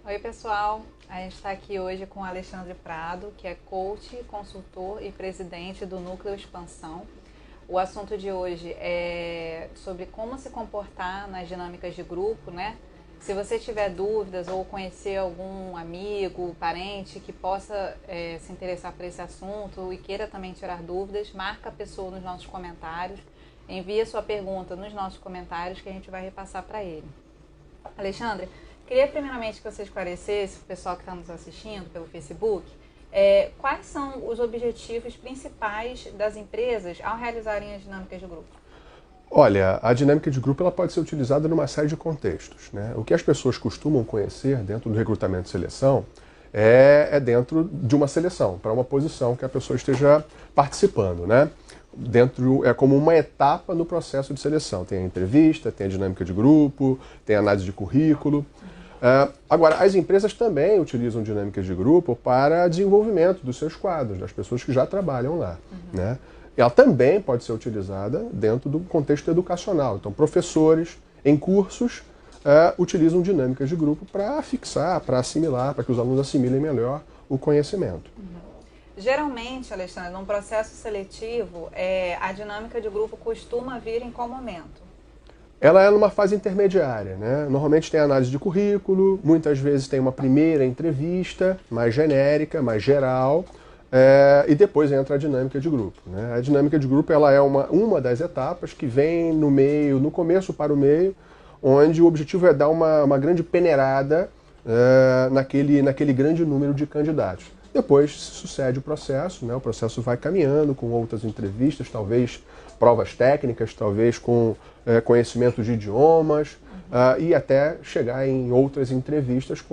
Oi, pessoal. A gente está aqui hoje com o Alexandre Prado, que é coach, consultor e presidente do Núcleo Expansão. O assunto de hoje é sobre como se comportar nas dinâmicas de grupo, né? Se você tiver dúvidas ou conhecer algum amigo, parente que possa se interessar por esse assunto e queira também tirar dúvidas, marca a pessoa nos nossos comentários, envia sua pergunta nos nossos comentários que a gente vai repassar para ele. Alexandre, queria primeiramente que você esclarecesse para o pessoal que está nos assistindo pelo Facebook, quais são os objetivos principais das empresas ao realizarem as dinâmicas de grupo? Olha, a dinâmica de grupo ela pode ser utilizada numa série de contextos, né? O que as pessoas costumam conhecer dentro do recrutamento e seleção é dentro de uma seleção, para uma posição que a pessoa esteja participando, né? É como uma etapa no processo de seleção. Tem a entrevista, tem a dinâmica de grupo, tem a análise de currículo. Agora, as empresas também utilizam dinâmicas de grupo para desenvolvimento dos seus quadros, das pessoas que já trabalham lá, né? Ela também pode ser utilizada dentro do contexto educacional. Então, professores em cursos utilizam dinâmicas de grupo para fixar, para assimilar, para que os alunos assimilem melhor o conhecimento. Geralmente, Alexandre, num processo seletivo, a dinâmica de grupo costuma vir em qual momento? Ela é numa fase intermediária, né? Normalmente tem análise de currículo, muitas vezes tem uma primeira entrevista mais genérica, mais geral, e depois entra a dinâmica de grupo, né? A dinâmica de grupo ela é uma das etapas que vem no meio, no começo para o meio, onde o objetivo é dar uma grande peneirada naquele grande número de candidatos. Depois sucede o processo, né? O processo vai caminhando com outras entrevistas, talvez provas técnicas, talvez com conhecimento de idiomas, e até chegar em outras entrevistas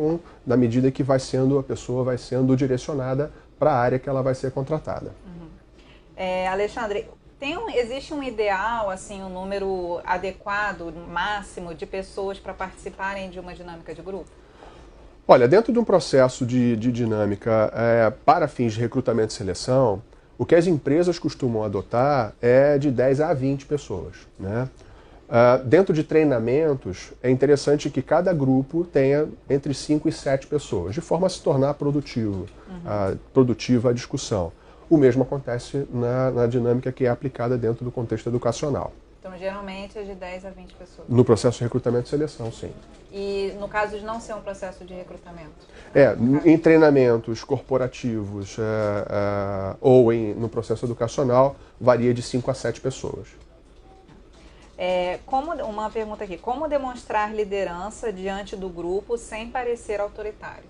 na medida que a pessoa vai sendo direcionada para a área que ela vai ser contratada. Alexandre, existe um ideal, assim, um número adequado, máximo de pessoas para participarem de uma dinâmica de grupo? Olha, dentro de um processo de dinâmica para fins de recrutamento e seleção, o que as empresas costumam adotar é de 10 a 20 pessoas, né? Dentro de treinamentos, é interessante que cada grupo tenha entre 5 e 7 pessoas, de forma a se tornar produtiva a discussão. O mesmo acontece na dinâmica que é aplicada dentro do contexto educacional. Então, geralmente é de 10 a 20 pessoas. No processo de recrutamento e seleção, sim. E no caso de não ser um processo de recrutamento? Em treinamentos corporativos ou no processo educacional, varia de 5 a 7 pessoas. Uma pergunta aqui, como demonstrar liderança diante do grupo sem parecer autoritário?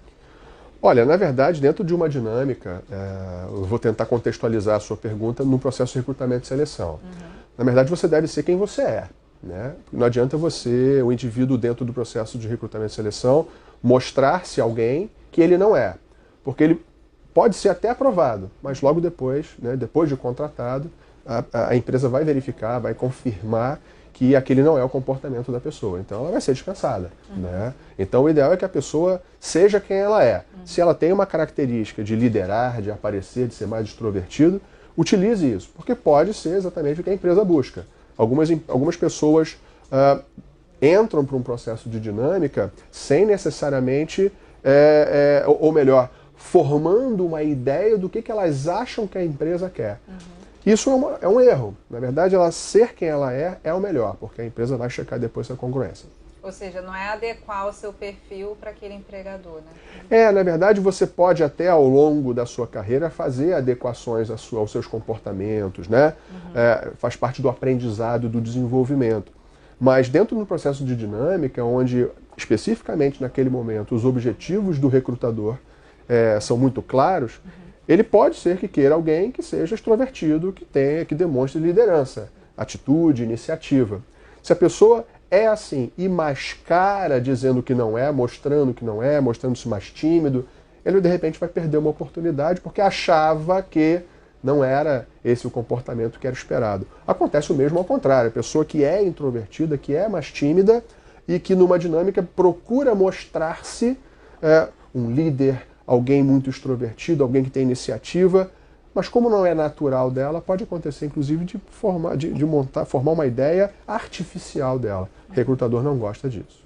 Olha, na verdade, dentro de uma dinâmica, eu vou tentar contextualizar a sua pergunta no processo de recrutamento e seleção. Na verdade, você deve ser quem você é, né? Não adianta o indivíduo dentro do processo de recrutamento e seleção, mostrar-se alguém que ele não é. Porque ele pode ser até aprovado, mas logo depois, né, depois de contratado, a empresa vai verificar, vai confirmar que aquele não é o comportamento da pessoa. Então ela vai ser dispensada, né? Então o ideal é que a pessoa seja quem ela é. Se ela tem uma característica de liderar, de aparecer, de ser mais extrovertido, utilize isso, porque pode ser exatamente o que a empresa busca. Algumas pessoas entram para um processo de dinâmica sem necessariamente, ou melhor, formando uma ideia do que elas acham que a empresa quer. Isso é um erro. Na verdade, ela ser quem ela é o melhor, porque a empresa vai checar depois essa congruência. Ou seja, não é adequar o seu perfil para aquele empregador, né? Na verdade, você pode até ao longo da sua carreira fazer adequações aos seus comportamentos, né? Faz parte do aprendizado, do desenvolvimento. Mas dentro do processo de dinâmica, onde especificamente naquele momento os objetivos do recrutador são muito claros, ele pode ser que queira alguém que seja extrovertido, que demonstre liderança, atitude, iniciativa. Se a pessoa é assim e mascara dizendo que não é, mostrando-se mais tímido, ele de repente vai perder uma oportunidade porque achava que não era esse o comportamento que era esperado. Acontece o mesmo ao contrário, a pessoa que é introvertida, que é mais tímida e que numa dinâmica procura mostrar-se um líder, alguém muito extrovertido, alguém que tem iniciativa, mas como não é natural dela, pode acontecer inclusive de formar uma ideia artificial dela. O recrutador não gosta disso.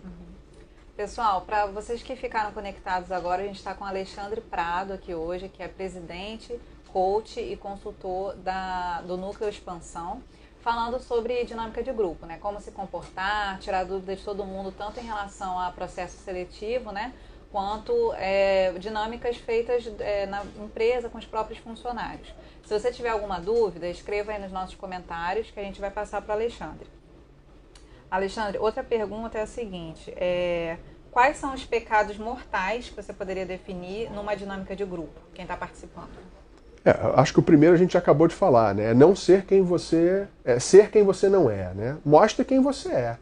Pessoal, para vocês que ficaram conectados agora, a gente está com o Alexandre Prado aqui hoje, que é presidente, coach e consultor do Núcleo Expansão, falando sobre dinâmica de grupo, né? Como se comportar, tirar dúvidas de todo mundo, tanto em relação a processo seletivo, né? Quanto dinâmicas feitas na empresa com os próprios funcionários. Se você tiver alguma dúvida, escreva aí nos nossos comentários que a gente vai passar para o Alexandre. Alexandre, outra pergunta é a seguinte, quais são os pecados mortais que você poderia definir numa dinâmica de grupo, quem está participando? Acho que o primeiro a gente acabou de falar, né? Não ser quem você ser quem você não é, né? Mostre quem você é,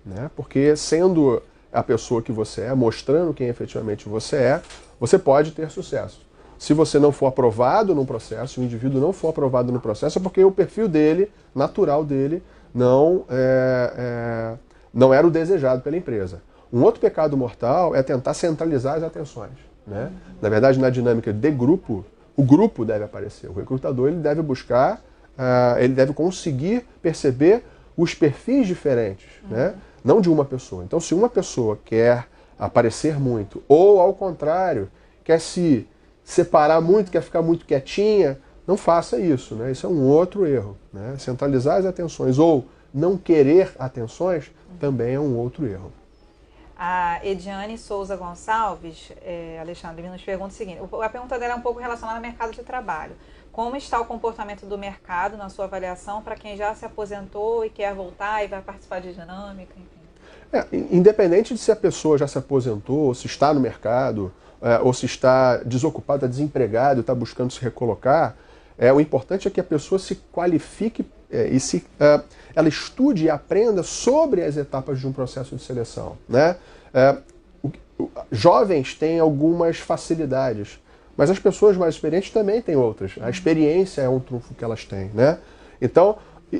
né? Porque sendo a pessoa que você é, mostrando quem efetivamente você é, você pode ter sucesso. Se você não for aprovado no processo, o indivíduo não for aprovado no processo, é porque o perfil dele, natural dele, não era o desejado pela empresa. Um outro pecado mortal é tentar centralizar as atenções, né? Na verdade, na dinâmica de grupo, o grupo deve aparecer. O recrutador ele deve buscar, ele deve conseguir perceber os perfis diferentes, né? Não de uma pessoa. Então, se uma pessoa quer aparecer muito, ou ao contrário, quer se separar muito, quer ficar muito quietinha, não faça isso, né? Isso é um outro erro, né? Centralizar as atenções ou não querer atenções também é um outro erro. A Ediane Souza Gonçalves, Alexandre, nos pergunta o seguinte, a pergunta dela é um pouco relacionada ao mercado de trabalho. Como está o comportamento do mercado na sua avaliação para quem já se aposentou e quer voltar e vai participar de dinâmica, enfim? Independente de se a pessoa já se aposentou, ou se está no mercado, ou se está desocupada, desempregada e está buscando se recolocar, o importante é que a pessoa se qualifique ela estude e aprenda sobre as etapas de um processo de seleção, né? Jovens têm algumas facilidades, mas as pessoas mais experientes também têm outras. A experiência é um trunfo que elas têm, né? Então,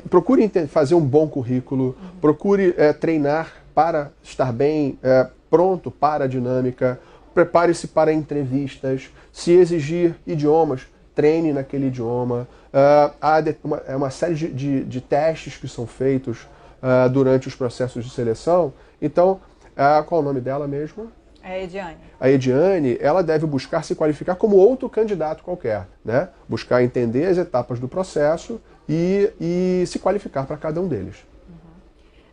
procure fazer um bom currículo, procure treinar para estar bem pronto para a dinâmica, prepare-se para entrevistas, se exigir idiomas, treine naquele idioma. Há uma série de testes que são feitos durante os processos de seleção. Então, qual é o nome dela mesmo? É a Ediane. A Ediane, ela deve buscar se qualificar como outro candidato qualquer, né? Buscar entender as etapas do processo e se qualificar para cada um deles.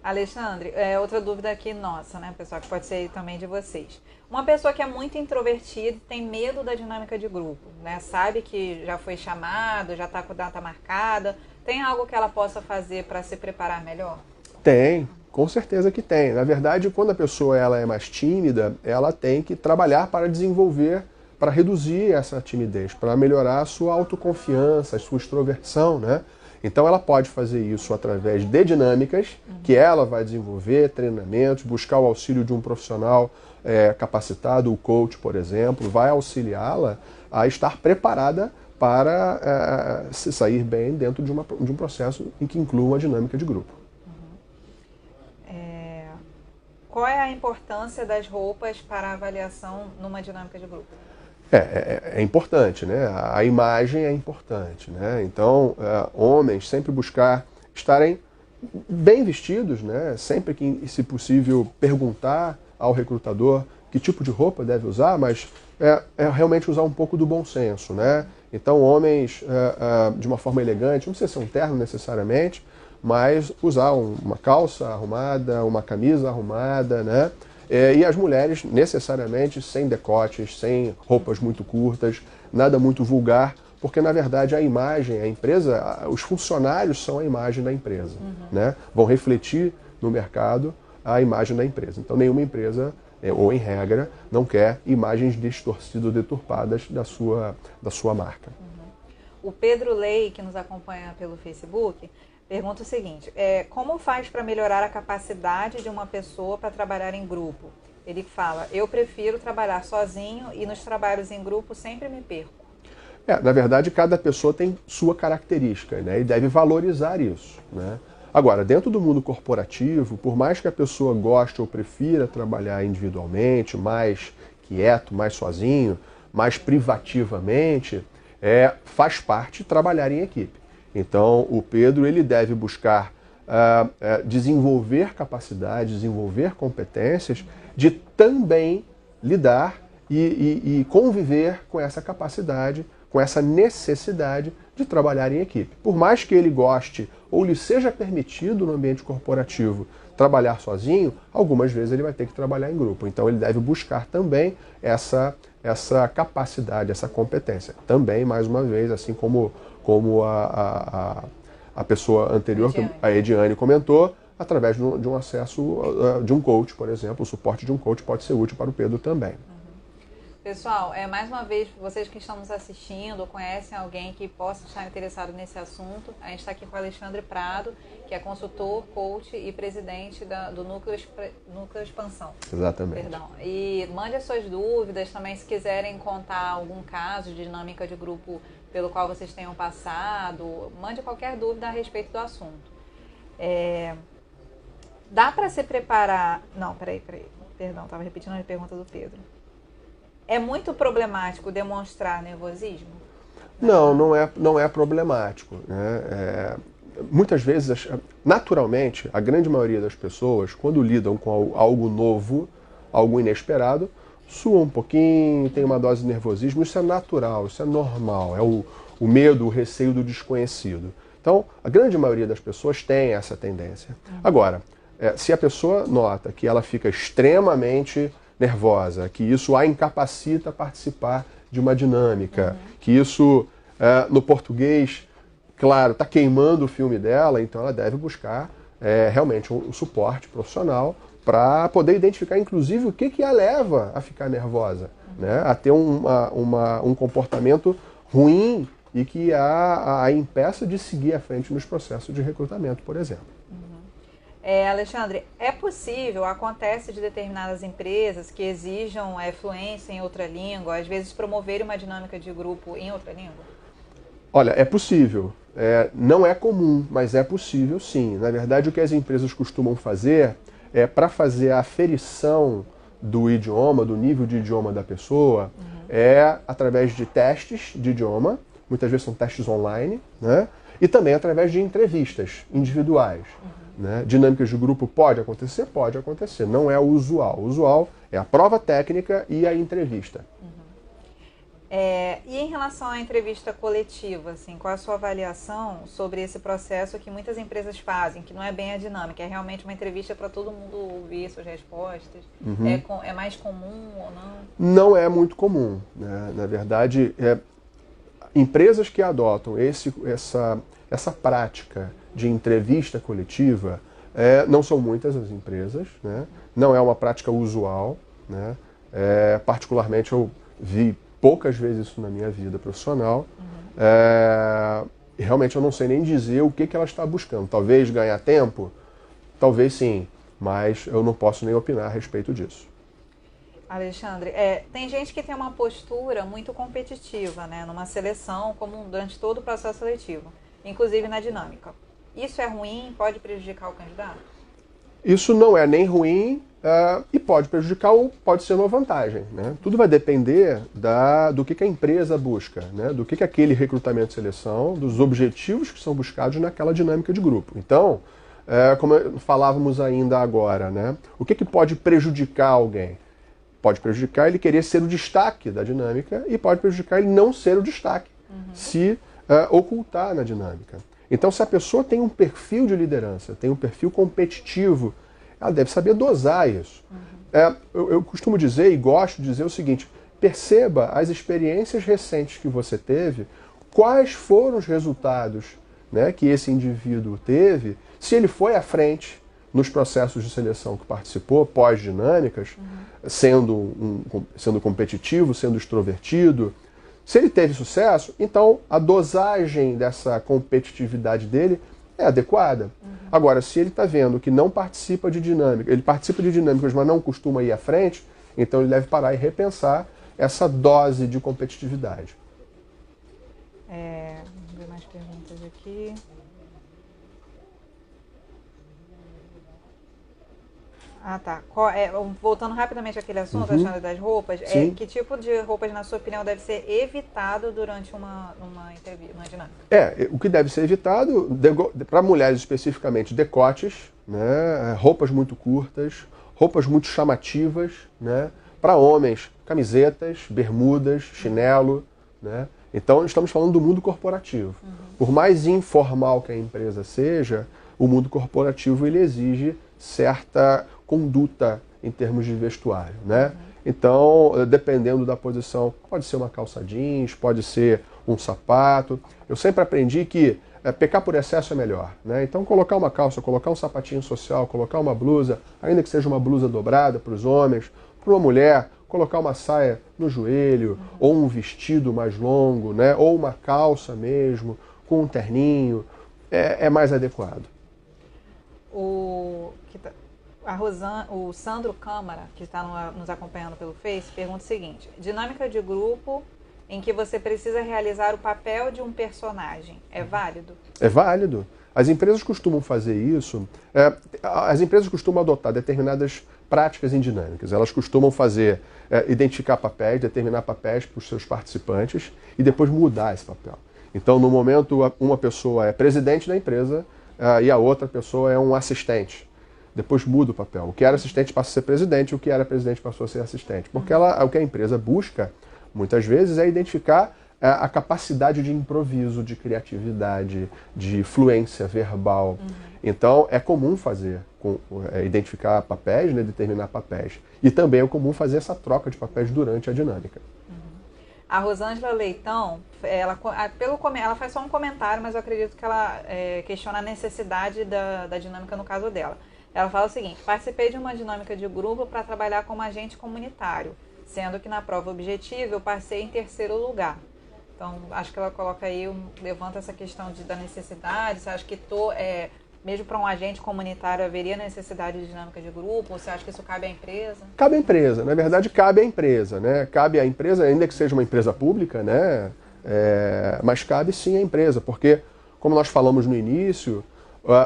Alexandre, outra dúvida aqui nossa, né, pessoal, que pode ser também de vocês. Uma pessoa que é muito introvertida e tem medo da dinâmica de grupo, né? Sabe que já foi chamado, já está com data marcada. Tem algo que ela possa fazer para se preparar melhor? Tem, com certeza que tem. Na verdade, quando a pessoa ela é mais tímida, ela tem que trabalhar para desenvolver, para reduzir essa timidez, para melhorar a sua autoconfiança, a sua extroversão, né? Então ela pode fazer isso através de dinâmicas que ela vai desenvolver, treinamentos, buscar o auxílio de um profissional capacitado, o coach, por exemplo, vai auxiliá-la a estar preparada para se sair bem dentro de um processo em que inclua uma dinâmica de grupo. Qual é a importância das roupas para a avaliação numa dinâmica de grupo? É importante, né? A imagem é importante, né? Então, homens sempre buscar estarem bem vestidos, né? Sempre que, se possível, perguntar ao recrutador que tipo de roupa deve usar, mas realmente usar um pouco do bom senso, né? Então, homens de uma forma elegante, não precisa ser um terno necessariamente, mas usar uma calça arrumada, uma camisa arrumada, né? E as mulheres, necessariamente, sem decotes, sem roupas muito curtas, nada muito vulgar, porque, na verdade, a imagem, a empresa, os funcionários são a imagem da empresa, né? Vão refletir no mercado a imagem da empresa. Então, nenhuma empresa, ou em regra, não quer imagens distorcidas ou deturpadas da sua marca. O Pedro Lei, que nos acompanha pelo Facebook, pergunta o seguinte, como faz para melhorar a capacidade de uma pessoa para trabalhar em grupo? Ele fala, eu prefiro trabalhar sozinho e nos trabalhos em grupo sempre me perco. Na verdade, cada pessoa tem sua característica, né, e deve valorizar isso, né? Agora, dentro do mundo corporativo, por mais que a pessoa goste ou prefira trabalhar individualmente, mais quieto, mais sozinho, mais privativamente, faz parte trabalhar em equipe. Então, o Pedro ele deve buscar desenvolver capacidades, desenvolver competências de também lidar e conviver com essa capacidade, com essa necessidade de trabalhar em equipe. Por mais que ele goste ou lhe seja permitido no ambiente corporativo trabalhar sozinho, algumas vezes ele vai ter que trabalhar em grupo. Então ele deve buscar também essa capacidade, essa competência. Também, mais uma vez, assim como a pessoa anterior, a Ediane, comentou, através de um acesso de um coach, por exemplo. O suporte de um coach pode ser útil para o Pedro também. Pessoal, mais uma vez, vocês que estão nos assistindo ou conhecem alguém que possa estar interessado nesse assunto, a gente está aqui com o Alexandre Prado, que é consultor, coach e presidente do Núcleo Expansão. Exatamente. Perdão. E mande as suas dúvidas também, se quiserem contar algum caso de dinâmica de grupo pelo qual vocês tenham passado, mande qualquer dúvida a respeito do assunto. Dá para se preparar... Não, peraí. Perdão, estava repetindo a pergunta do Pedro. É muito problemático demonstrar nervosismo? Não é problemático, né? Muitas vezes, naturalmente, a grande maioria das pessoas, quando lidam com algo novo, algo inesperado, sua um pouquinho, tem uma dose de nervosismo. Isso é natural, isso é normal, é o medo, o receio do desconhecido. Então, a grande maioria das pessoas tem essa tendência. Agora, se a pessoa nota que ela fica extremamente nervosa, que isso a incapacita a participar de uma dinâmica, que isso, no português, claro, está queimando o filme dela, então ela deve buscar realmente um suporte profissional para poder identificar, inclusive, o que a leva a ficar nervosa, né? A ter um comportamento ruim e que a impeça de seguir à frente nos processos de recrutamento, por exemplo. Alexandre, é possível, acontece de determinadas empresas que exijam fluência em outra língua, às vezes promoverem uma dinâmica de grupo em outra língua? Olha, é possível. Não é comum, mas é possível sim. Na verdade, o que as empresas costumam fazer para fazer a aferição do idioma, do nível de idioma da pessoa, através de testes de idioma, muitas vezes são testes online, né? E também através de entrevistas individuais. Né? Dinâmicas de grupo pode acontecer? Pode acontecer. Não é o usual. O usual é a prova técnica e a entrevista. E em relação à entrevista coletiva, assim, qual a sua avaliação sobre esse processo que muitas empresas fazem, que não é bem a dinâmica, é realmente uma entrevista para todo mundo ouvir suas respostas? É mais comum ou não? Não é muito comum. Né? Na verdade, empresas que adotam essa prática de entrevista coletiva, não são muitas as empresas, né? Não é uma prática usual, né? Particularmente eu vi poucas vezes isso na minha vida profissional. Realmente eu não sei nem dizer o que ela está buscando. Talvez ganhar tempo? Talvez sim, mas eu não posso nem opinar a respeito disso. Alexandre, tem gente que tem uma postura muito competitiva, né, numa seleção, como durante todo o processo seletivo, inclusive na dinâmica. Isso é ruim? Pode prejudicar o candidato? Isso não é nem ruim e pode prejudicar ou pode ser uma vantagem. Né? Tudo vai depender do que a empresa busca, né? Do que aquele recrutamento e seleção, dos objetivos que são buscados naquela dinâmica de grupo. Então, como falávamos ainda agora, né? O que pode prejudicar alguém? Pode prejudicar ele querer ser o destaque da dinâmica e pode prejudicar ele não ser o destaque, se ocultar na dinâmica. Então, se a pessoa tem um perfil de liderança, tem um perfil competitivo, ela deve saber dosar isso. Eu costumo dizer e gosto de dizer o seguinte: perceba as experiências recentes que você teve, quais foram os resultados, né, que esse indivíduo teve, se ele foi à frente nos processos de seleção que participou, pós-dinâmicas, sendo competitivo, sendo extrovertido. Se ele teve sucesso, então a dosagem dessa competitividade dele é adequada. Agora, se ele está vendo que não participa de dinâmica, ele participa de dinâmicas, mas não costuma ir à frente, então ele deve parar e repensar essa dose de competitividade. Vamos ver mais perguntas aqui. Ah, tá. Voltando rapidamente àquele assunto, Alexandre, das roupas, que tipo de roupas, na sua opinião, deve ser evitado durante uma entrevista, uma dinâmica? O que deve ser evitado, para mulheres especificamente, decotes, né, roupas muito curtas, roupas muito chamativas, né, para homens, camisetas, bermudas, chinelo, né. Então, estamos falando do mundo corporativo. Por mais informal que a empresa seja, o mundo corporativo ele exige certa conduta em termos de vestuário, né? Então, dependendo da posição, pode ser uma calça jeans, pode ser um sapato. Eu sempre aprendi que pecar por excesso é melhor, né? Então, colocar uma calça, colocar um sapatinho social, colocar uma blusa, ainda que seja uma blusa dobrada para os homens, para uma mulher, colocar uma saia no joelho, ou um vestido mais longo, né? Ou uma calça mesmo, com um terninho, é mais adequado. O Sandro Câmara, que está nos acompanhando pelo Face, pergunta o seguinte: dinâmica de grupo em que você precisa realizar o papel de um personagem, é válido? É válido. As empresas costumam fazer isso, as empresas costumam adotar determinadas práticas em dinâmicas. Elas costumam fazer, identificar papéis, determinar papéis para os seus participantes e depois mudar esse papel. Então, no momento, uma pessoa é presidente da empresa e a outra pessoa é um assistente. Depois muda o papel. O que era assistente passa a ser presidente, o que era presidente passou a ser assistente. Porque o que a empresa busca, muitas vezes, é identificar a capacidade de improviso, de criatividade, de fluência verbal. Então, é comum fazer, identificar papéis, né, determinar papéis. E também é comum fazer essa troca de papéis durante a dinâmica. A Rosângela Leitão, ela faz só um comentário, mas eu acredito que ela questiona a necessidade da dinâmica no caso dela. Ela fala o seguinte: participei de uma dinâmica de grupo para trabalhar como agente comunitário, sendo que na prova objetiva eu passei em terceiro lugar. Então, acho que ela coloca aí, levanta essa questão da necessidade. Você acha que mesmo para um agente comunitário haveria necessidade de dinâmica de grupo? Ou você acha que isso cabe à empresa? Cabe à empresa, na verdade cabe à empresa, né? Cabe à empresa, ainda que seja uma empresa pública, né? Mas cabe sim à empresa, porque, como nós falamos no início,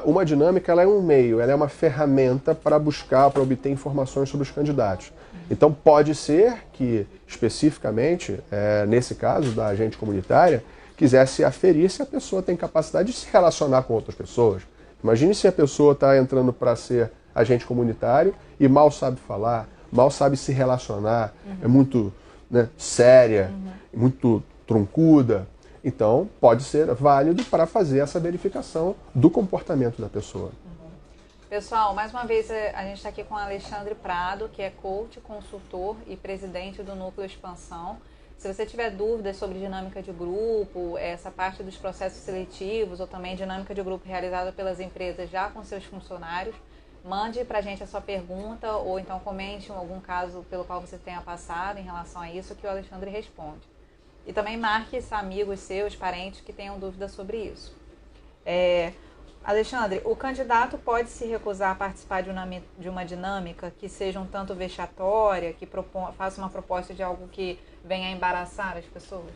uma dinâmica ela é um meio, ela é uma ferramenta para buscar, para obter informações sobre os candidatos. Então pode ser que, especificamente, nesse caso da agente comunitária, quisesse aferir se a pessoa tem capacidade de se relacionar com outras pessoas. Imagine se a pessoa está entrando para ser agente comunitário e mal sabe falar, mal sabe se relacionar, é muito, né, séria, muito troncuda. Então, pode ser válido para fazer essa verificação do comportamento da pessoa. Pessoal, mais uma vez a gente está aqui com o Alexandre Prado, que é coach, consultor e presidente do Núcleo Expansão. Se você tiver dúvidas sobre dinâmica de grupo, essa parte dos processos seletivos ou também dinâmica de grupo realizada pelas empresas já com seus funcionários, mande para a gente a sua pergunta ou então comente algum caso pelo qual você tenha passado em relação a isso que o Alexandre responde. E também marque amigos seus, parentes que tenham dúvidas sobre isso. Alexandre, o candidato pode se recusar a participar de uma dinâmica que seja um tanto vexatória, que faça uma proposta de algo que venha a embaraçar as pessoas?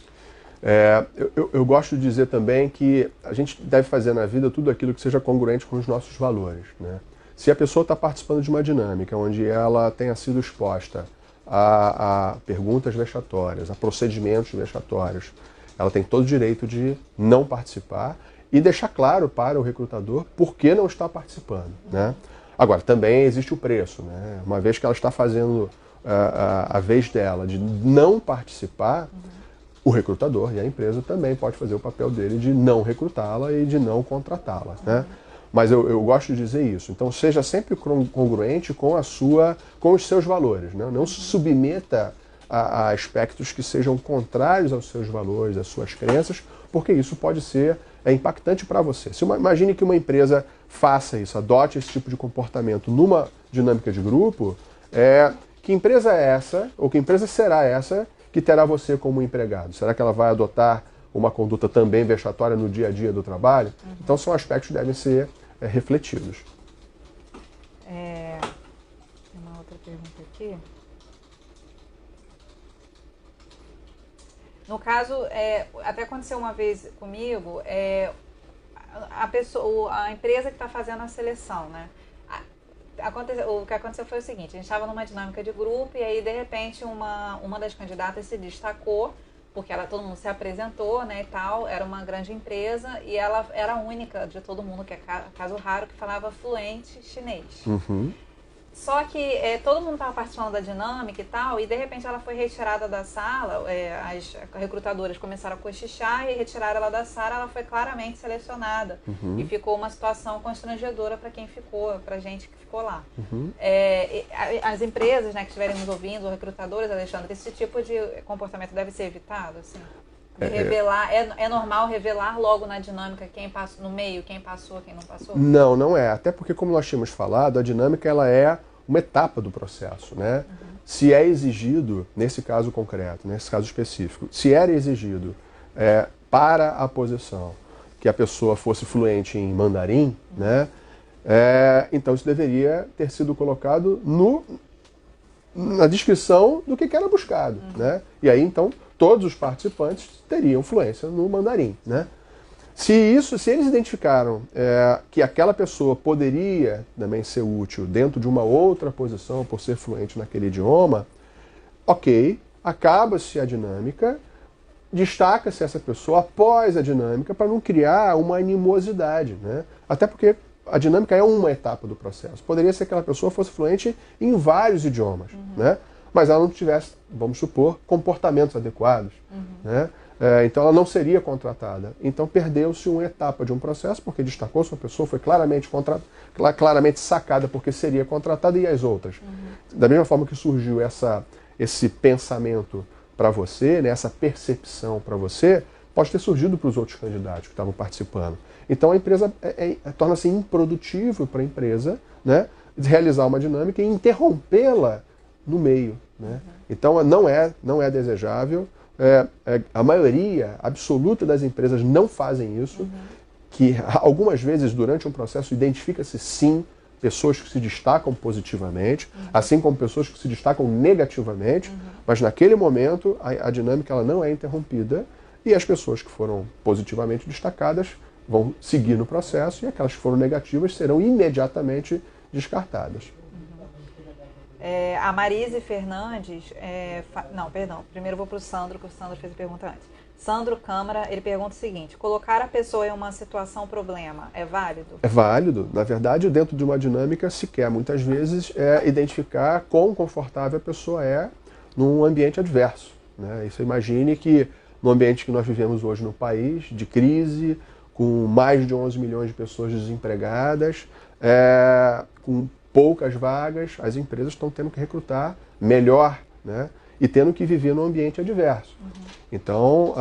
Eu gosto de dizer também que a gente deve fazer na vida tudo aquilo que seja congruente com os nossos valores, né? Se a pessoa está participando de uma dinâmica onde ela tenha sido exposta a perguntas vexatórias, a procedimentos vexatórios, ela tem todo o direito de não participar e deixar claro para o recrutador por que não está participando, né? Agora, também existe o preço, né? Uma vez que ela está fazendo a vez dela de não participar, o recrutador e a empresa também pode fazer o papel dele de não recrutá-la e de não contratá-la, né? Mas eu gosto de dizer isso. Então, seja sempre congruente com os seus valores, né? Não se submeta a aspectos que sejam contrários aos seus valores, às suas crenças, porque isso pode ser impactante para você. Imagine que uma empresa faça isso, adote esse tipo de comportamento numa dinâmica de grupo, que empresa é essa, ou que empresa será essa que terá você como empregado? Será que ela vai adotar uma conduta também vexatória no dia a dia do trabalho? Então são aspectos que devem ser refletidos. Tem uma outra pergunta aqui. No caso, até aconteceu uma vez comigo, a empresa que está fazendo a seleção, né? o que aconteceu foi o seguinte, a gente estava numa dinâmica de grupo e aí, de repente, uma das candidatas se destacou, porque todo mundo se apresentou, né, e tal, era uma grande empresa e ela era a única de todo mundo, que é caso raro, que falava fluente chinês. Uhum. Só que todo mundo estava participando da dinâmica e tal, e de repente ela foi retirada da sala, as recrutadoras começaram a cochichar e retiraram ela da sala, ela foi claramente selecionada. Uhum. E ficou uma situação constrangedora para quem ficou, para gente que ficou lá. Uhum. As empresas, né, que estiverem nos ouvindo, os recrutadores, Alexandre, esse tipo de comportamento deve ser evitado, assim? De revelar, é normal revelar logo na dinâmica quem passou no meio, quem passou, quem não passou? Não, não é. Até porque, como nós tínhamos falado, a dinâmica ela é uma etapa do processo, né? Uhum. Se é exigido, nesse caso concreto, nesse caso específico, se era exigido para a posição que a pessoa fosse fluente em mandarim, né? Então isso deveria ter sido colocado na descrição do que era buscado, né? E aí, então, todos os participantes teriam fluência no mandarim, né? Se eles identificaram que aquela pessoa poderia também ser útil dentro de uma outra posição por ser fluente naquele idioma, ok, acaba-se a dinâmica, destaca-se essa pessoa após a dinâmica para não criar uma animosidade, né? Até porque a dinâmica é uma etapa do processo. Poderia ser que aquela pessoa fosse fluente em vários idiomas, né? Mas ela não tivesse, vamos supor, comportamentos adequados, né? Então ela não seria contratada. Então perdeu-se uma etapa de um processo, porque destacou-se uma pessoa, foi claramente sacada porque seria contratada, e as outras. Da mesma forma que surgiu esse pensamento para você, né, essa percepção para você, pode ter surgido para os outros candidatos que estavam participando. Então a empresa torna-se improdutível para a empresa, né, realizar uma dinâmica e interrompê-la no meio, né? Então não é desejável. A maioria absoluta das empresas não fazem isso, que algumas vezes durante um processo identifica-se sim pessoas que se destacam positivamente, assim como pessoas que se destacam negativamente, mas naquele momento a dinâmica ela não é interrompida e as pessoas que foram positivamente destacadas vão seguir no processo e aquelas que foram negativas serão imediatamente descartadas. A Marise Fernandes, primeiro eu vou para o Sandro, que o Sandro fez a pergunta antes. Sandro Câmara, ele pergunta o seguinte: colocar a pessoa em uma situação problema é válido? É válido. Na verdade, dentro de uma dinâmica se quer muitas vezes identificar quão confortável a pessoa é num ambiente adverso, né? E você imagine que no ambiente que nós vivemos hoje no país, de crise, com mais de 11 milhões de pessoas desempregadas, com poucas vagas, as empresas estão tendo que recrutar melhor, né? E tendo que viver num ambiente adverso. Então,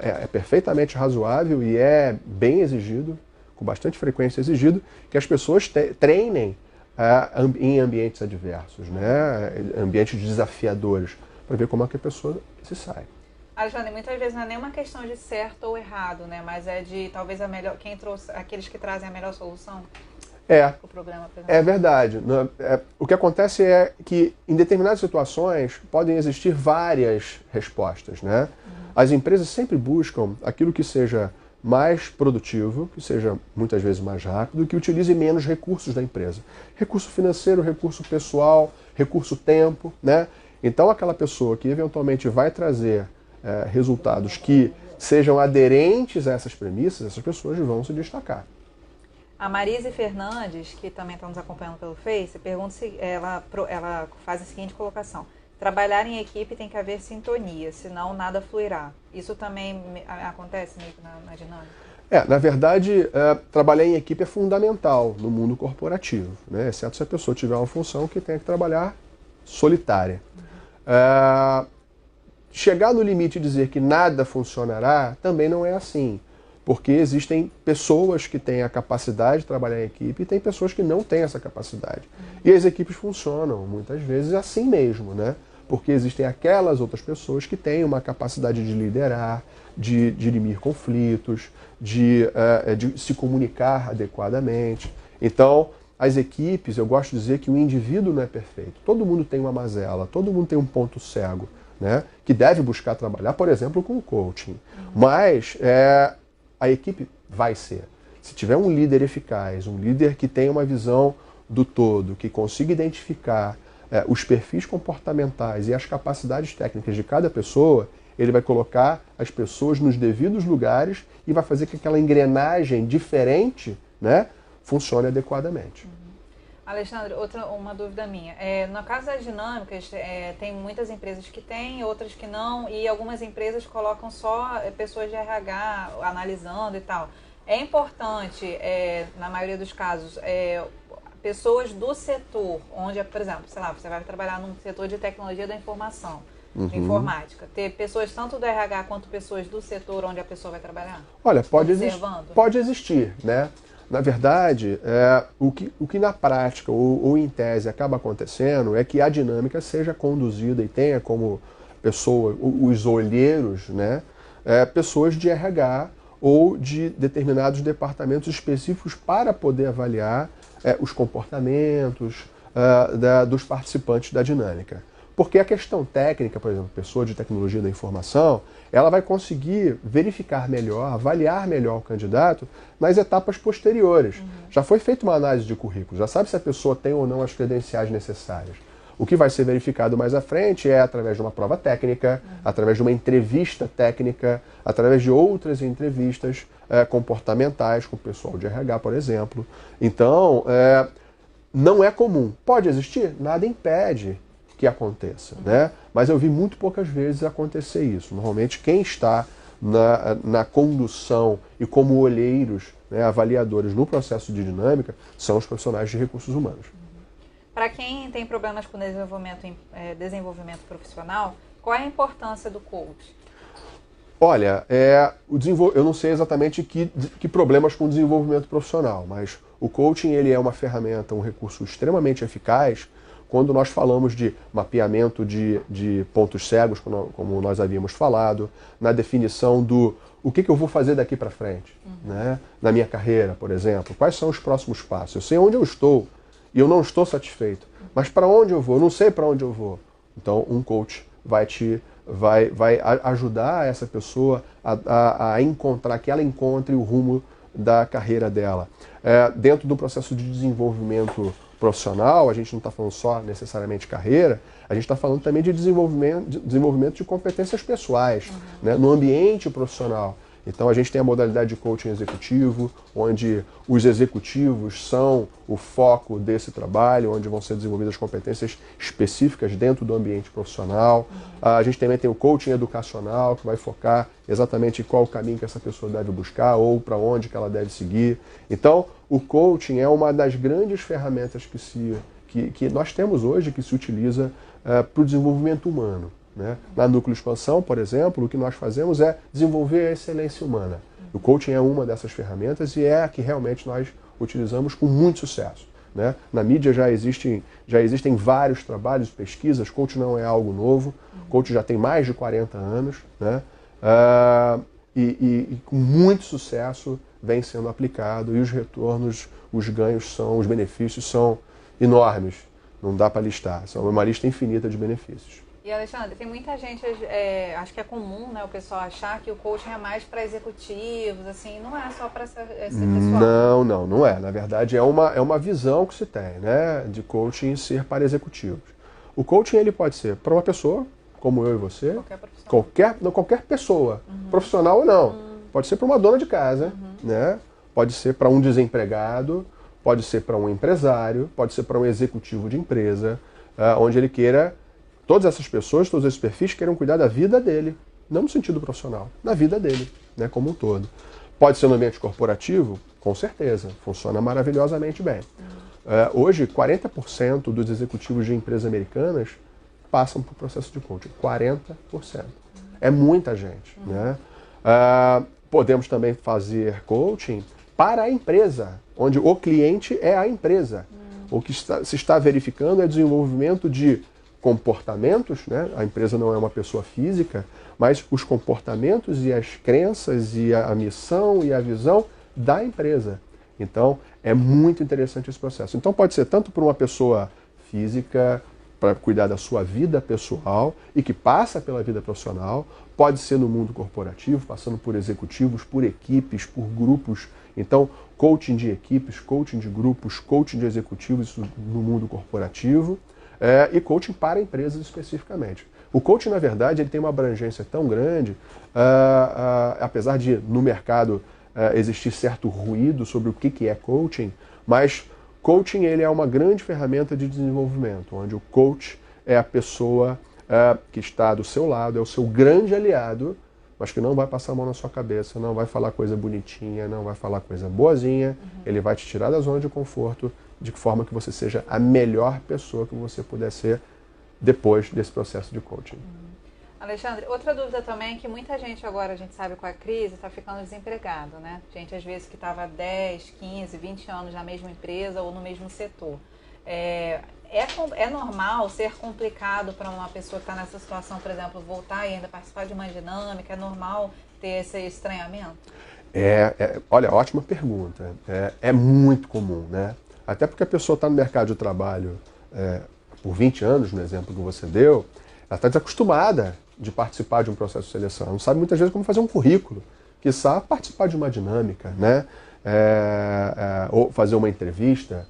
é perfeitamente razoável e é bem exigido, com bastante frequência exigido, que as pessoas treinem em ambientes adversos, né? Ambientes desafiadores, para ver como é que a pessoa se sai. Alexandre, muitas vezes não é nem uma questão de certo ou errado, né? Mas é de talvez aqueles que trazem a melhor solução. É verdade. O que acontece é que, em determinadas situações, podem existir várias respostas, né? As empresas sempre buscam aquilo que seja mais produtivo, que seja muitas vezes mais rápido, que utilize menos recursos da empresa. Recurso financeiro, recurso pessoal, recurso tempo, né? Então, aquela pessoa que eventualmente vai trazer resultados que sejam aderentes a essas premissas, essas pessoas vão se destacar. A Marise Fernandes, que também está nos acompanhando pelo Face, pergunta se ela faz a seguinte colocação: trabalhar em equipe tem que haver sintonia, senão nada fluirá. Isso também acontece meio que na dinâmica? Na verdade, trabalhar em equipe é fundamental no mundo corporativo, né? Exceto se a pessoa tiver uma função que tenha que trabalhar solitária. Chegar no limite e dizer que nada funcionará também não é assim. Porque existem pessoas que têm a capacidade de trabalhar em equipe e tem pessoas que não têm essa capacidade. E as equipes funcionam, muitas vezes, assim mesmo, né? Porque existem aquelas outras pessoas que têm uma capacidade de liderar, de dirimir conflitos, de se comunicar adequadamente. Então, as equipes, eu gosto de dizer que o indivíduo não é perfeito. Todo mundo tem uma mazela, todo mundo tem um ponto cego, né? Que deve buscar trabalhar, por exemplo, com o coaching. Mas a equipe vai ser. Se tiver um líder eficaz, um líder que tem uma visão do todo, que consiga identificar os perfis comportamentais e as capacidades técnicas de cada pessoa, ele vai colocar as pessoas nos devidos lugares e vai fazer que aquela engrenagem diferente, né, funcione adequadamente. Alexandre, uma dúvida minha. No caso das dinâmicas, tem muitas empresas que têm, outras que não, e algumas empresas colocam só pessoas de RH analisando e tal. É importante, na maioria dos casos, pessoas do setor, onde, por exemplo, sei lá, você vai trabalhar num setor de tecnologia da informação, de informática, ter pessoas tanto do RH quanto pessoas do setor onde a pessoa vai trabalhar? Olha, pode existir, né? Na verdade, o que na prática ou em tese acaba acontecendo é que a dinâmica seja conduzida e tenha como pessoa, os olheiros, né, pessoas de RH ou de determinados departamentos específicos para poder avaliar os comportamentos dos participantes da dinâmica. Porque a questão técnica, por exemplo, pessoa de tecnologia da informação, ela vai conseguir verificar melhor, avaliar melhor o candidato nas etapas posteriores. Já foi feita uma análise de currículo, já sabe se a pessoa tem ou não as credenciais necessárias. O que vai ser verificado mais à frente é através de uma prova técnica, através de uma entrevista técnica, através de outras entrevistas comportamentais com o pessoal de RH, por exemplo. Então, não é comum. Pode existir? Nada impede que aconteça, né? Mas eu vi muito poucas vezes acontecer isso. Normalmente quem está na condução e como olheiros, né, avaliadores no processo de dinâmica são os profissionais de recursos humanos. Para quem tem problemas com desenvolvimento profissional, qual é a importância do coach? Olha, eu não sei exatamente que problemas com desenvolvimento profissional, mas o coaching ele é uma ferramenta, um recurso extremamente eficaz quando nós falamos de mapeamento de pontos cegos, como nós havíamos falado, na definição do o que eu vou fazer daqui para frente, né? Na minha carreira, por exemplo, quais são os próximos passos? Eu sei onde eu estou e eu não estou satisfeito, mas para onde eu vou? Eu não sei para onde eu vou. Então, um coach vai ajudar essa pessoa a encontrar, que ela encontre o rumo da carreira dela. Dentro do processo de desenvolvimento profissional, a gente não está falando só necessariamente carreira, a gente está falando também de desenvolvimento de competências pessoais, né, no ambiente profissional. Então a gente tem a modalidade de coaching executivo, onde os executivos são o foco desse trabalho, onde vão ser desenvolvidas competências específicas dentro do ambiente profissional. A gente também tem o coaching educacional, que vai focar exatamente em qual o caminho que essa pessoa deve buscar ou para onde que ela deve seguir. Então, o coaching é uma das grandes ferramentas que nós temos hoje, que se utiliza para o desenvolvimento humano. Né? Na Núcleo Expansão, por exemplo, o que nós fazemos é desenvolver a excelência humana. O coaching é uma dessas ferramentas e é a que realmente nós utilizamos com muito sucesso. Né? Na mídia já existem vários trabalhos, pesquisas, coaching não é algo novo, coaching já tem mais de 40 anos, né? E com muito sucesso vem sendo aplicado e os retornos, os ganhos os benefícios são enormes, não dá para listar, são uma lista infinita de benefícios. E, Alexandre, tem muita gente, acho que é comum, né, o pessoal achar que o coaching é mais para executivos, assim, não é só para esse pessoal. Não é. Na verdade, é uma visão que se tem, né, de coaching ser para executivos. O coaching ele pode ser para uma pessoa, como eu e você, qualquer pessoa, profissional ou não. Pode ser para uma dona de casa, né, pode ser para um desempregado, pode ser para um empresário, pode ser para um executivo de empresa, onde ele queira. Todas essas pessoas, todos esses perfis queiram cuidar da vida dele, não no sentido profissional, na vida dele, né, como um todo. Pode ser no ambiente corporativo? Com certeza, funciona maravilhosamente bem. Hoje, 40% dos executivos de empresas americanas passam por processo de coaching. 40%. É muita gente. Né? Podemos também fazer coaching para a empresa, onde o cliente é a empresa. O que se está verificando é desenvolvimento de comportamentos, né? A empresa não é uma pessoa física, mas os comportamentos e as crenças e a missão e a visão da empresa. Então, é muito interessante esse processo. Então, pode ser tanto por uma pessoa física, para cuidar da sua vida pessoal e que passa pela vida profissional, pode ser no mundo corporativo, passando por executivos, por equipes, por grupos Então, coaching de equipes, coaching de grupos, coaching de executivos, isso no mundo corporativo, e coaching para empresas especificamente. O coaching, na verdade, ele tem uma abrangência tão grande, apesar de no mercado existir certo ruído sobre o que é coaching, mas coaching ele é uma grande ferramenta de desenvolvimento, onde o coach é a pessoa que está do seu lado, é o seu grande aliado, mas que não vai passar a mão na sua cabeça, não vai falar coisa bonitinha, não vai falar coisa boazinha, ele vai te tirar da zona de conforto, de forma que você seja a melhor pessoa que você puder ser depois desse processo de coaching. Alexandre, outra dúvida também é que muita gente agora, a gente sabe com a crise, está ficando desempregado, né? Gente, às vezes que estava 10, 15, 20 anos na mesma empresa ou no mesmo setor. É normal ser complicado para uma pessoa que está nessa situação, por exemplo, voltar e ainda participar de uma dinâmica? É normal ter esse estranhamento? Olha, ótima pergunta. É muito comum, né? Até porque a pessoa está no mercado de trabalho por 20 anos, no exemplo que você deu, ela está desacostumada de participar de um processo de seleção. Ela não sabe muitas vezes como fazer um currículo, quiçá participar de uma dinâmica, né? Ou fazer uma entrevista.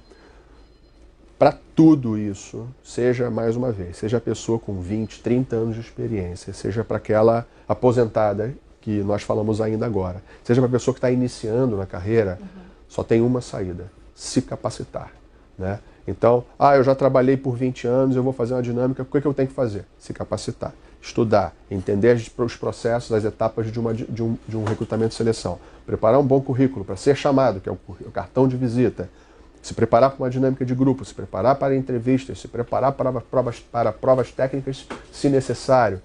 Para tudo isso, seja, mais uma vez, seja a pessoa com 20, 30 anos de experiência, seja para aquela aposentada que nós falamos ainda agora, seja para a pessoa que está iniciando na carreira, só tem uma saída: se capacitar, né? Então, eu já trabalhei por 20 anos, eu vou fazer uma dinâmica, o que eu tenho que fazer? Se capacitar, estudar, entender os processos, as etapas de um recrutamento e seleção, preparar um bom currículo para ser chamado, que é o cartão de visita, se preparar para uma dinâmica de grupo, se preparar para entrevistas, se preparar para provas técnicas, se necessário.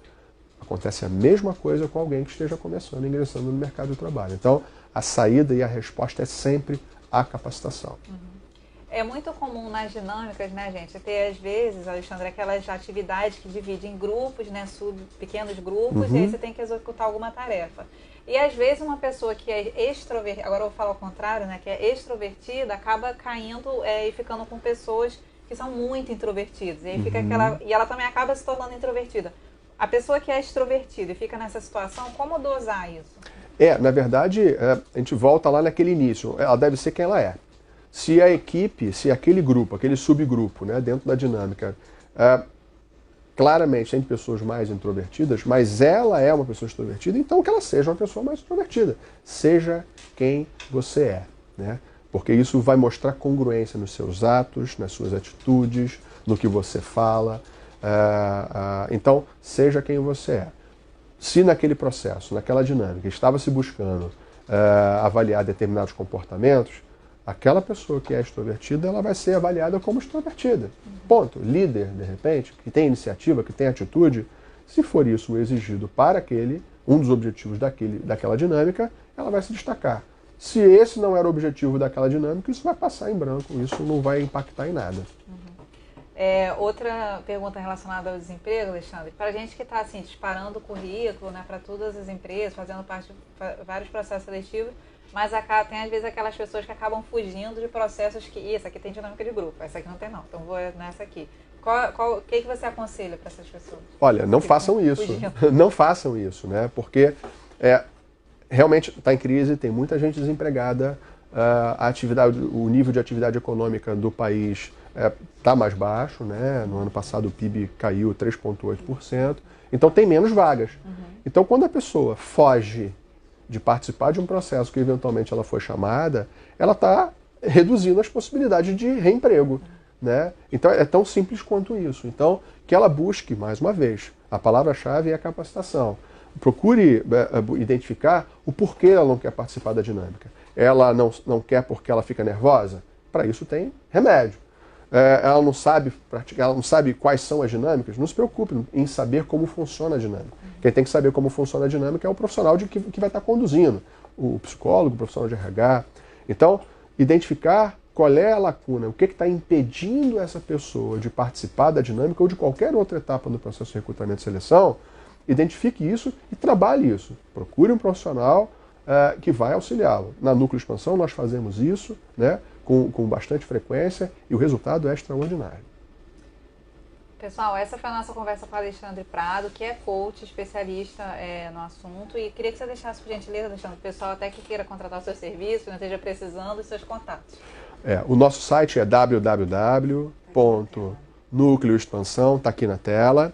Acontece a mesma coisa com alguém que esteja começando, ingressando no mercado de trabalho. Então, a saída e a resposta é sempre a capacitação. É muito comum nas dinâmicas, né, gente, ter às vezes, Alexandre, aquelas atividades que dividem em grupos, né, pequenos grupos, e aí você tem que executar alguma tarefa. E às vezes uma pessoa que é extrovertida, agora eu vou falar ao contrário, né, que é extrovertida, acaba caindo e ficando com pessoas que são muito introvertidas. E aí fica e ela também acaba se tornando introvertida. A pessoa que é extrovertida e fica nessa situação, como dosar isso? Na verdade, a gente volta lá naquele início. Ela deve ser quem ela é. Se a equipe, se aquele grupo, aquele subgrupo, né, dentro da dinâmica, claramente tem pessoas mais introvertidas, mas ela é uma pessoa extrovertida, então que ela seja uma pessoa mais extrovertida. Seja quem você é, né? Porque isso vai mostrar congruência nos seus atos, nas suas atitudes, no que você fala. Então, seja quem você é. Se naquele processo, naquela dinâmica, estava se buscando avaliar determinados comportamentos, aquela pessoa que é extrovertida, ela vai ser avaliada como extrovertida. Ponto. Líder, de repente, que tem iniciativa, que tem atitude, se for isso o exigido para um dos objetivos daquela dinâmica, ela vai se destacar. Se esse não era o objetivo daquela dinâmica, isso vai passar em branco, isso não vai impactar em nada. Outra pergunta relacionada ao desemprego, Alexandre, para a gente que está assim, disparando o currículo, né, para todas as empresas, fazendo parte de vários processos seletivos, mas tem às vezes aquelas pessoas que acabam fugindo de processos que, essa aqui tem dinâmica de grupo, essa aqui não tem não, então vou nessa aqui. O que você aconselha para essas pessoas? Olha, não façam isso, não façam isso, né? Porque realmente está em crise, tem muita gente desempregada, o nível de atividade econômica do país está mais baixo, né? No ano passado o PIB caiu 3,8%, então tem menos vagas. Então quando a pessoa foge de participar de um processo que eventualmente ela foi chamada, ela está reduzindo as possibilidades de reemprego, né? Então é tão simples quanto isso. Então que ela busque, mais uma vez, a palavra-chave é a capacitação. Procure identificar o porquê ela não quer participar da dinâmica. Ela não quer porque ela fica nervosa? Para isso tem remédio. Ela não sabe praticar, ela não sabe quais são as dinâmicas? Não se preocupe em saber como funciona a dinâmica. Quem tem que saber como funciona a dinâmica é o profissional que vai estar conduzindo, o psicólogo, o profissional de RH. Então, identificar qual é a lacuna, o que está impedindo essa pessoa de participar da dinâmica ou de qualquer outra etapa do processo de recrutamento e seleção, identifique isso e trabalhe isso. Procure um profissional que vai auxiliá-lo. Na Núcleo Expansão nós fazemos isso, né, com bastante frequência, e o resultado é extraordinário. Pessoal, essa foi a nossa conversa com o Alexandre Prado, que é coach, especialista no assunto. E queria que você deixasse, por gentileza, Alexandre, o pessoal até que queira contratar o seu serviço, não esteja precisando, os seus contatos. O nosso site é www.nucleoexpansão, está aqui na tela,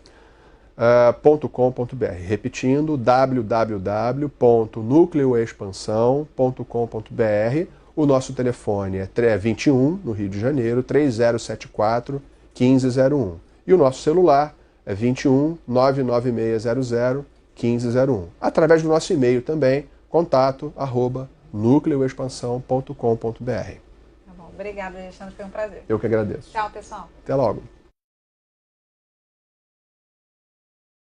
.com.br. Repetindo, www.nucleoexpansão.com.br. O nosso telefone é 21, no Rio de Janeiro, 3074 1501. E o nosso celular é 21 99600 1501. Através do nosso e-mail também, contato@nucleoexpansão.com.br. Tá bom, obrigada, Alexandre, foi um prazer. Eu que agradeço. Tchau, pessoal. Até logo.